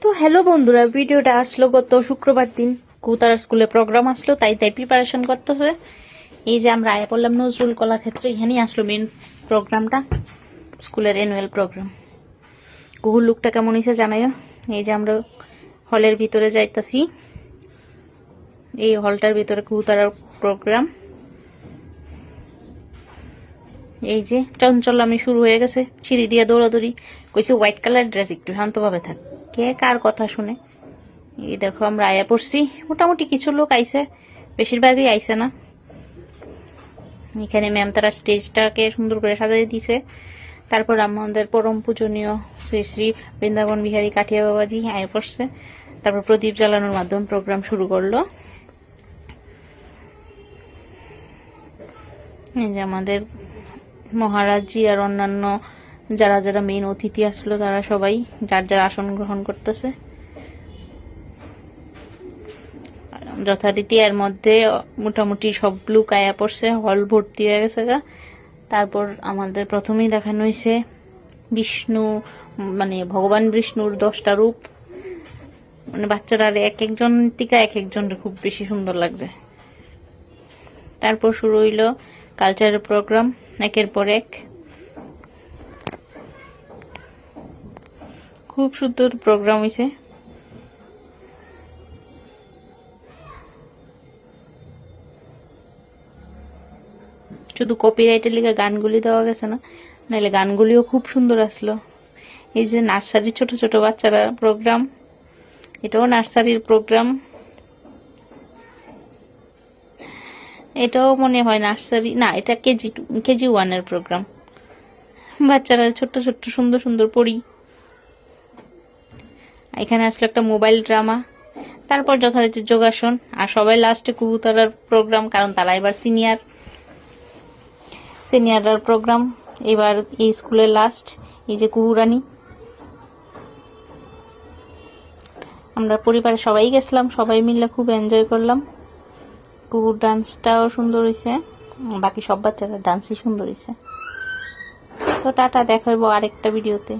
তো হ্যালো বন্ধুরা, ভিডিওটা আসলো গত শুক্রবার দিন। কুতার স্কুলে প্রোগ্রাম আসলো, তাই প্রিপারেশন করতেছে। এই যে আমরা আয়া পড়লাম নজরুল কলাক্ষেত্র, এখানেই আসলো মেন প্রোগ্রামটা, স্কুলের অ্যানুয়াল প্রোগ্রাম। কুহুর লুকটা কেমন হয়েছে জানাইও। এই যে আমরা হলের ভিতরে যাইতাছি, এই হলটার ভিতরে কুতারার প্রোগ্রাম। এই যে চঞ্চলামি শুরু হয়ে গেছে, সিঁড়ি দিয়ে দৌড়াদৌড়ি। কইছে হোয়াইট কালার ড্রেস, একটু শান্তভাবে থাক। কে কার কথা শুনে। এই দেখো আমরা আয়া পড়ছি, মোটামুটি কিছু লোক আইছে, বেশিরভাগই আইছে না। এখানে ম্যাম তারা স্টেজটাকে সুন্দর করে সাজাই দিছে। তারপর আমাদের পরম পূজনীয় শ্রী শ্রী বৃন্দাবন বিহারী কাঠিয়া বাবাজি আয়া পড়ছে। তারপর প্রদীপ জ্বালানোর মাধ্যমে প্রোগ্রাম শুরু করলো। এই যে আমাদের মহারাজজি আর অন্যান্য যারা যারা মেন অতিথি আসলো, তারা সবাই যার যার আসন গ্রহণ করতেছে যথারীতি। এর মধ্যে মোটামুটি সব লোক আয়া পড়ছে, হল ভর্তি হয়ে গেছে গা। তারপর আমাদের প্রথমেই দেখানো হয়েছে বিষ্ণু, মানে ভগবান বিষ্ণুর 10টা রূপ। মানে বাচ্চারা এক একজন টিকা এক একজন খুব বেশি সুন্দর লাগছে। তারপর শুরু হইলো কালচারাল প্রোগ্রাম, একের পর এক। খুব সুন্দর প্রোগ্রাম হয়েছে। শুধু কপিরাইটের লিগে গানগুলি দেওয়া গেছে না, নাহলে গানগুলিও খুব সুন্দর আসলো। এই যে নার্সারির ছোট ছোট বাচ্চারা প্রোগ্রাম, এটাও নার্সারির প্রোগ্রাম। এটাও মনে হয় নার্সারি না, এটা কেজি 1-এর প্রোগ্রাম। বাচ্চারা ছোট্ট ছোট্ট সুন্দর সুন্দর পড়ি। এখানে আসলো একটা মোবাইল ড্রামা। তারপর যথারীতি যোগাসন, আর সবাই লাস্টে কুহুতারার প্রোগ্রাম, কারণ তারা এবার সিনিয়ররার প্রোগ্রাম এবার এই স্কুলের লাস্ট। এই যে কুহুরানি, আমরা পরিবারে সবাই গেছিলাম, সবাই মিলে খুব এনজয় করলাম। কুহুর ডান্সটাও সুন্দর হয়েছে, বাকি সব বাচ্চারা ডান্সই সুন্দর হয়েছে। তো টাটা, দেখা হইব আরেকটা ভিডিওতে।